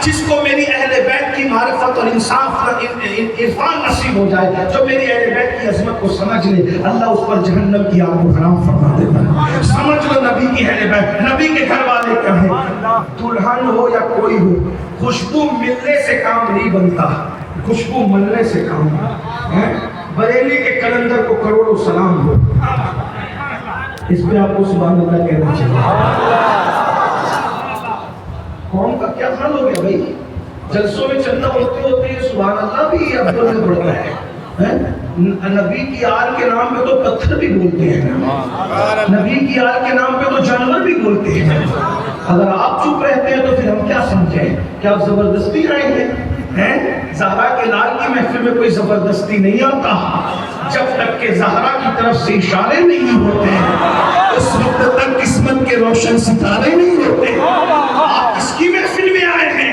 جس کو میری اہل بیت کی معرفت اور انصاف عرفان نصیب ہو جائے، جو میری اہل بیت کی عظمت کو سمجھ لے، اللہ اس پر جہنم کی آگ کو حرام فرما دیتا ہے۔ سمجھ لو نبی کی اہل بیت، نبی کے گھر والے کیا ہیں، دلہن ہو یا کوئی ہو، خوشبو ملنے سے کام نہیں بنتا، خوشبو ملنے سے کام ہے۔ بریلی کے کلندر کو کروڑوں سلام ہو، اس پہ آپ کو سبحان اللہ کہنا چاہیے۔ قوم کا کیا حال ہو گیا بھائی، جلسوں میں چندہ ہوتے ہوتے سبحان اللہ بھی افضل میں پڑتا ہے۔ نبی کی آل کے نام پہ تو پتھر بھی بولتے ہیں، نبی کی آل کے نام پہ تو جانور بھی بولتے ہیں۔ اگر آپ چپ رہتے ہیں تو پھر ہم کیا سمجھیں کہ آپ زبردستی آئیں گے؟ زہرا کے لال کی محفل میں کوئی زبردستی نہیں آتا، جب تک کہ زہرا کی طرف سے اشارے نہیں ہوتے اس وقت تک قسمت کے روشن ستارے نہیں ہوتے۔ آپ کس کی محفل میں آئے ہیں؟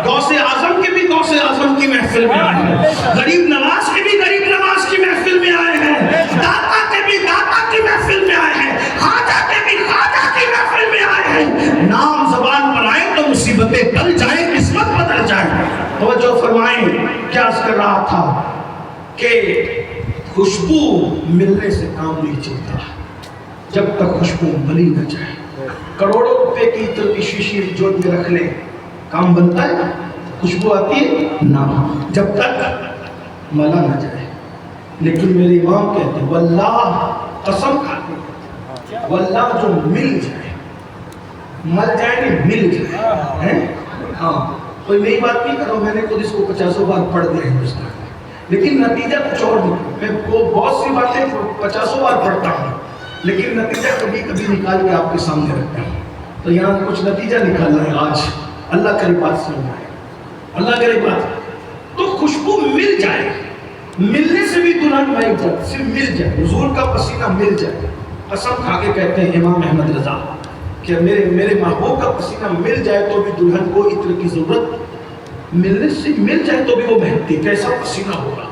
غوث اعظم کے بھی غوث اعظم کی محفل میں آئے ہیں، غریب نواز کے بھی غریب نواز کی محفل میں آئے ہیں، داتا کے بھی داتا کی محفل میں آئے ہیں، خواجہ کے بھی خواجہ کی محفل میں آئے ہیں۔ نام زبان پر آئے تو مصیبتیں ٹل جائیں، قسمت بدل جائے۔ توجہ فرمائیں، کیا عرض کر رہا تھا کہ خوشبو ملنے سے کام نہیں چلتا جب تک خوشبو ملی نہ جائے۔ کروڑوں روپے کی عطر کی شیشی جوڑ میں رکھ لیں، کام بنتا ہے؟ خوشبو آتی ہے نہ، جب تک ملا نہ جائے۔ لیکن میرے امام کہتے ہیں واللہ، قسم کھاتے ہیں واللہ جو مل جائے، مل جائے نہیں مل جائے، ہاں کوئی نئی بات نہیں کر رہا ہوں، میں نے خود اس کو 50 بار پڑھ دیا ہندوستان میں، لیکن نتیجہ کچھ اور نہیں۔ میں بہت سی باتیں 50 بار پڑھتا ہوں، لیکن نتیجہ کبھی کبھی نکال کے آپ کے سامنے رکھتا ہوں۔ تو یہاں کچھ نتیجہ نکالنا ہے آج، اللہ کرے بات سمجھ آئے، اللہ کرے بات۔ تو خوشبو مل جائے، ملنے سے بھی دلہن بھائی جائے، صرف مل جائے، حضور کا پسینہ مل جائے۔ قسم کھا کے کہتے ہیں امام احمد رضا کہ میرے محبوب کا پسینہ مل جائے تو بھی دلہن کو عطر کی ضرورت، ملنے سے مل جائے تو بھی وہ مہکتی، کیسا پسینہ ہوگا،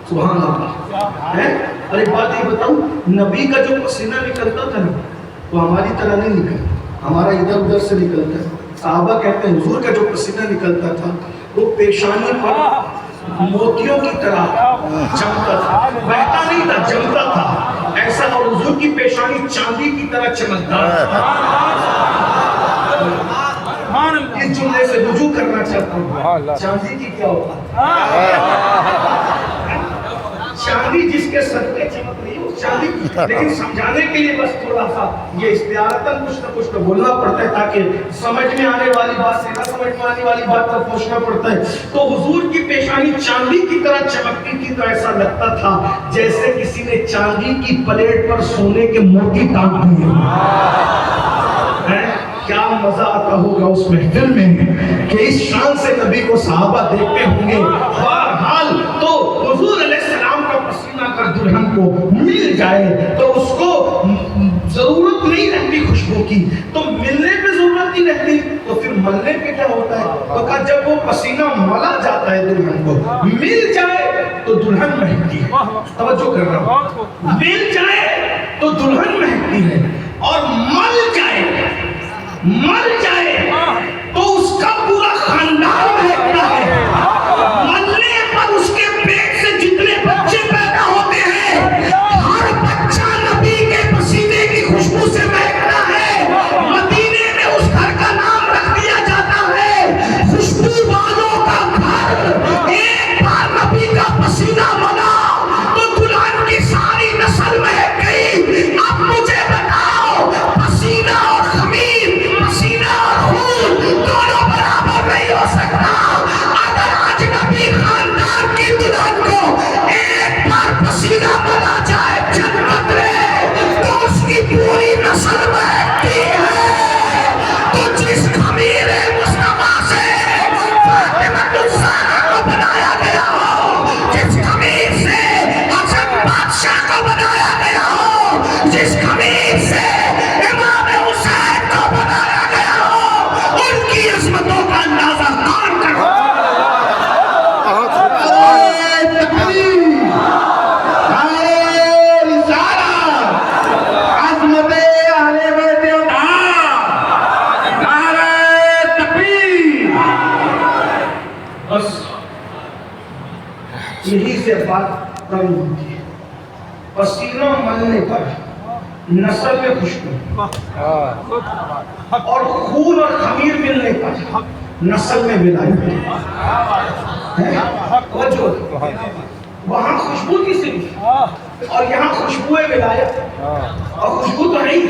سبحان اللہ ہے۔ اور ایک بات یہ بتاؤں، نبی کا جو پسینہ نکلتا تھا نا وہ ہماری طرح نہیں نکلتا، ہمارا ادھر ادھر سے نکلتا ہے۔ صحابہ کہتے ہیں حضور کا جو پسینہ نکلتا تھا وہ پیشانی پر موتیوں کی طرح چمکتا تھا، بہتا نہیں تھا، جمتا تھا ایسا، اور حضور کی پیشانی چاندی کی طرح چمکدار تھا۔ اس جملے سے رجوع کرنا چاہتا ہوں، چاندی کی کیا ہوتا ہے؟ چاندی جس کے صدقے چمک رہی ہے وہ چاندی، لیکن سمجھانے کے لیے بس تھوڑا سا یہ استعارتاً کچھ نہ کچھ تو بولنا پڑتا ہے تاکہ سمجھ میں آنے والی بات سے نہ سمجھ میں آنے والی بات پر پہنچنا پڑتا ہے۔ تو حضور کی پیشانی چاندی کی طرح چمکتی تھی، تو ایسا لگتا تھا جیسے کسی نے چاندی کی پلیٹ پر سونے کے موتی ٹانگ دیے۔ کیا مزہ آتا ہوگا اس محفل میں کہ اس شان سے نبی کو صحابہ دیکھتے ہوں گے۔ بہرحال تو حضور علیہ السلام کا پسینہ اگر دلہن کو مل جائے تو اس کو ضرورت نہیں رہتی خوشبو کی، تو ملنے پہ ضرورت نہیں رہتی، تو پھر ملنے پہ کیا ہوتا ہے؟ تو کہا جب وہ پسینہ ملا جاتا ہے دلہن کو، مل جائے تو دلہن مہکتی ہے۔ توجہ کر رہا ہوں، مل جائے تو دلہن مہکتی ہے، اور مل جائے تو اس کا پورا خاندان مہکتا ہے۔ ملنے پر اس کے پیٹ سے جتنے بچے پیدا ہوتے ہیں ہر بچہ نبی کے پسینے کی خوشبو سے مہکتا ہے۔ مدینے میں اس گھر کا نام رکھ دیا جاتا ہے خوشبو والوں کا گھر۔ ایک بار نبی کا پسینہ ملا تو دلہن کی ساری نسل مہک گئی۔ اب مجھے بتاؤ، پسینہ اور خمیر، پسینہ اور بس یہی سے بات تنگ ہوتی ہے. پسینہ ملنے پر نسل میں خوشبو اور خون اور خمیر ملنے پر نسل میں ولایت. وہاں خوشبو کی صرف اور یہاں خوشبو ولایت. اور خوشبو تو نہیں,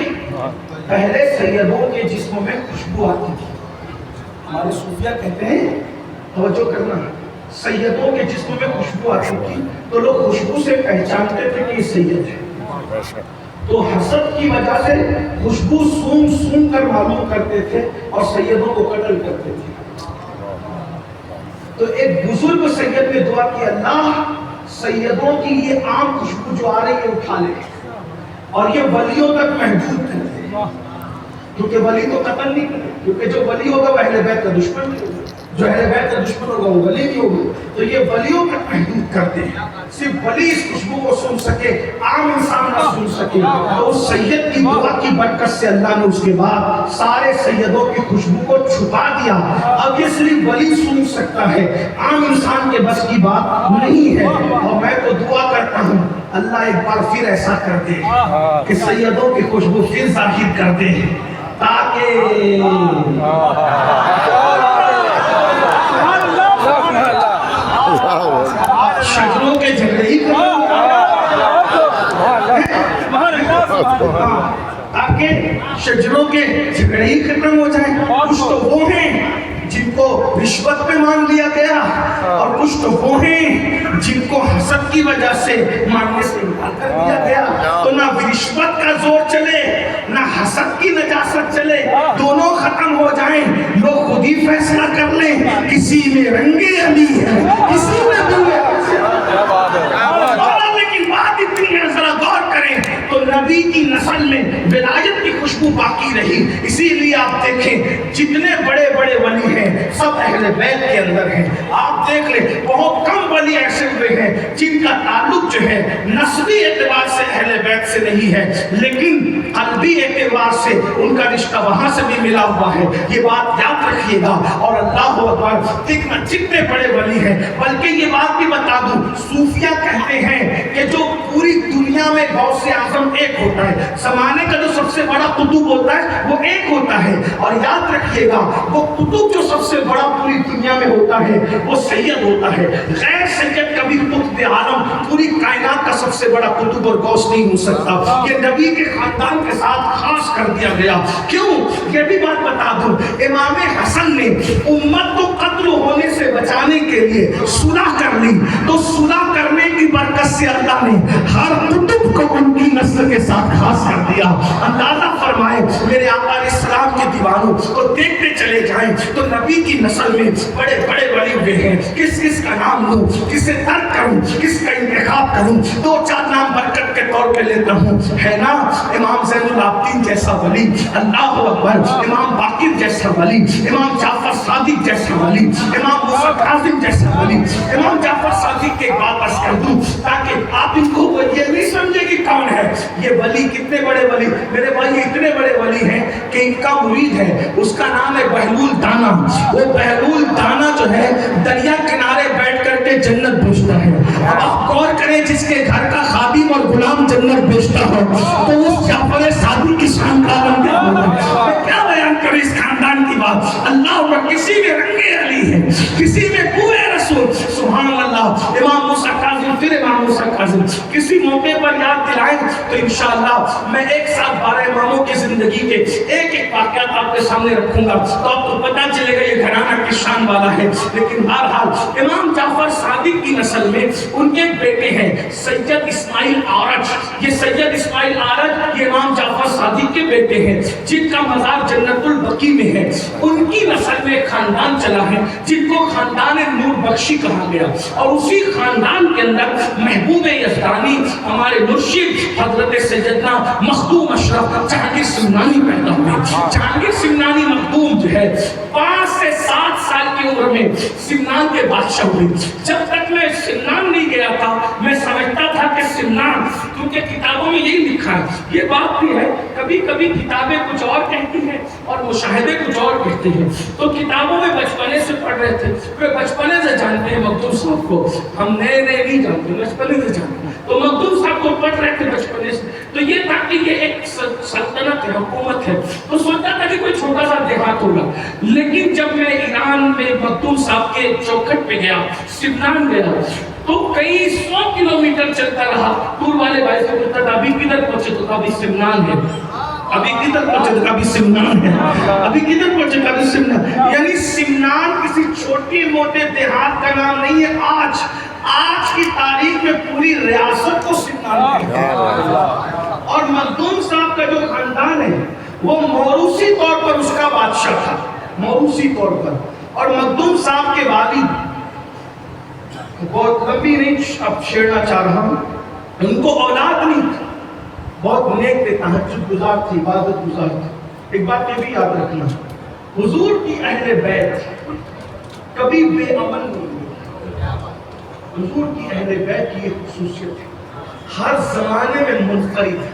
پہلے سیدوں کے جسموں میں خوشبو آتی تھی. ہمارے صوفیہ کہتے ہیں, توجہ کرنا, سیدوں کے جسم میں خوشبو آتی تھی تو لوگ خوشبو سے پہچانتے تھے کہ یہ سید ہے. تو حسد کی وجہ سے خوشبو سونگ سونگ کر معلوم کرتے تھے اور سیدوں کو قتل کرتے تھے. تو ایک بزرگ سید نے دعا کی, اللہ سیدوں کی یہ عام خوشبو جو آ رہی ہے اٹھا لے اور یہ ولیوں تک محدود کر دے, کیونکہ ولی تو قتل نہیں کرے, کیونکہ جو ولی ہوگا وہ اہل بیت کا دشمن نہیں ہوگا, جو اہل بیت کا دشمن ہوگا وہ ولی نہیں ہوگا. تو یہ ولیوں تک محدود کرتے ہیں, صرف ولی اس خوشبو کو سن سکے, عام انسان نہ سن سکے. تو اس سید کی دعا کی برکت سے اللہ نے اس کے بعد سارے سیدوں کی خوشبو کو چھپا دیا. اب یہ صرف ولی سن سکتا ہے, عام انسان کے بس کی بات نہیں ہے. اور میں تو دعا کرتا ہوں اللہ ایک بار پھر ایسا کر دے کہ سیدوں کی خوشبو پھر ظاہر کر دے, تاکہ شجروں کے جھگڑے ہی تاکہ شجروں کے جھگڑے ہی ختم ہو جائیں. کچھ تو وہ ہیں جن کو رشوت پہ مان لیا گیا اور کچھ تو وہ ہیں جن کو حسد کی وجہ سے ماننے سے انکار کر دیا گیا. تو نہ رشوت کا زور چلے نہ حسد کی نجاست چلے, دونوں ختم ہو جائیں. لوگ خود ہی فیصلہ کر لیں, کسی میں رنگ علی ہے کسی میں دنیا. لیکن بات اتنی ہے, ذرا غور کریں تو نبی کی نسل میں ولایت کی خوشبو باقی رہی. اسی لیے آپ دیکھیں جتنے بڑے بڑے ولی ہیں سب اہل بیت کے اندر ہیں. آپ دیکھ لیں بہت کم ولی ایسے ہوئے ہیں جن کا تعلق جو ہے نسبی اعتبار سے اہل بیت سے نہیں ہے, لیکن قلبی اعتبار سے ان کا رشتہ وہاں سے بھی ملا ہوا ہے. یہ بات یاد رکھیے گا. اور اللہ اکبر, دیکھنا جتنے بڑے ولی ہیں. بلکہ یہ بات بھی بتا دوں, صوفیہ کہتے ہیں کہ جو پوری دنیا میں غوث اعظم ایک ہوتا ہے, زمانے کا جو سب سے بڑا قطب ہوتا ہے وہ ایک ہوتا ہے. اور یاد رکھیے گا وہ قطب جو سب سے بڑا پوری دنیا میں ہوتا ہے وہ سید ہوتا ہے. غیر سید کبھی قطب عالم پوری کائنات کا سب سے بڑا قطب اور غوث نہیں ہو سکتا. یہ نبی کے خاندان کے ساتھ خاص کر دیا گیا. کیوں؟ یہ بھی بات بتا دوں, امام حسن نے امت کو قتل ہونے سے بچانے کے لیے صلح کر لی, تو صلح کرنے کی برکت سے اللہ نے ہر قطب کو ان کی نسل کے ساتھ خاص کر دیا. اندازہ فرمائے میرے آقا علیہ السلام کے دیوانوں کو دیکھتے چلے جائیں تو نبی کی نسل میں بڑے بڑے ولی ہوئے ہیں. کس کس کا نام لوں, کسے ترک کروں, کس کا انتخاب کروں؟ دو چار نام برکت کے طور پہ لیتا ہوں. ہے نا امام زین العابدین جیسا ولی, اللہ اکبر, امام باقر جیسا ولی, امام جعفر صادق جیسا ولی, امام موسیٰ کاظم جیسا ولی. امام جعفر صادق کے بات عرض کر دوں تاکہ آپ ان کو یہ نہیں سمجھے کہ کون ہے یہ ولی. کتنے بڑے ولی میرے بھائی, اتنے بڑے ولی ہیں کہ ان کا مرید ہے, اس کا نام ہے بہلول دانا. وہ بہلول دانا جو ہے دریا کنارے بیٹھ کر کے جنت بیچتا ہے. اب آپ غور کریں, جس کے گھر کا خادم اور غلام جنت بیچتا ہو تو اس جعفر صادق کی شان کا عالم کیا ہوگا. میں کیا بیان کروں اس خاندان کی بات. اللہ اکبر, کسی میں رنگ علی ہے, کسی میں بوئے رسول, سبحان اللہ. امام موسیٰ کاظم, پھر امام موسیٰ کاظم, کسی موقع پر یاد دلائیں تو انشاءاللہ میں ایک ساتھ 12 اماموں کی زندگی کے ایک ایک واقعات آپ کے سامنے رکھوں گا تو آپ کو پتہ چلے گا یہ گھرانہ کس شان والا ہے. لیکن بہرحال امام جعفر صادق کی نسل میں ان کے بیٹے ہیں سید اسماعیل آرج. یہ سید اسماعیل آرج یہ امام جعفر صادق کے بیٹے ہیں جن کا مزار جنت البقیع میں ہے. ان کی نسل میں خاندان چلا ہے جن کو خاندان نور بخشی کہا گیا, اور اسی خاندان کے اندر محبوب یزدانی ہمارے مرشد حضرت سیدنا مخدوم اشرف جہانگیر سمنانی پیدا ہوئے. جہانگیر سمنانی مخدوم جو ہے 5 سے 7 سال کی عمر میں سمنان کے بادشاہ ہوئے. جب تک میں سمنان نہیں گیا تھا میں سمجھتا تھا کہ سمنان, کیونکہ کتابوں میں یہی لکھا ہے. یہ بات بھی ہے کبھی کبھی کتابیں کچھ اور کہتی ہیں اور مشاہدے کچھ اور کہتے ہیں. تو کتابوں میں بچپنے سے پڑھ رہے تھے, پھر بچپنے سے جانتے ہیں مخدوم صاحب کو, ہم نئے نہیں جانتے, بچپنے سے جانتے ہیں. تو مخدوم صاحب کو پڑھ رہے تھے بچپنے سے, تو یہ تھا کہ یہ ایک سلطنت ہے, حکومت ہے, تو سوچا تھا کہ کوئی چھوٹا سا دیہات ہوگا. لیکن جب میں ایران میں مخدوم صاحب کے چوکھٹ پہ گیا, سمنان گیا, تو کئی 100 کلومیٹر چلتا رہا. دور والے بھائی سے پوچھتا تھا ابھی کدھر پہنچے, تو ابھی سمنان ہے. ابھی کدھر پہنچے, تو ابھی سمنان ہے. ابھی کدھر پہنچے, تو ابھی سمنان. یعنی سمنان کسی چھوٹی موٹے دیہات کا نام نہیں ہے. آج کی تاریخ میں پوری ریاست کو سمنان کہتے ہیں. اور مخدوم صاحب کا جو خاندان ہے وہ موروثی طور پر اس کا بادشاہ تھا, موروثی طور پر. اور مخدوم صاحب کے والد, بہت لمبی نہیں اب چھیڑنا چاہ رہا ہوں, ان کو اولاد نہیں تھی, بہت نیک تھے, تہجد گزار تھی, عبادت گزار تھی. ایک بات یہ بھی یاد رکھنا, حضور کی اہل بیت کبھی بے عمل نہیں ہوئی. حضور کی اہل بیت کی ایک خصوصیت ہے, ہر زمانے میں منفرد ہے.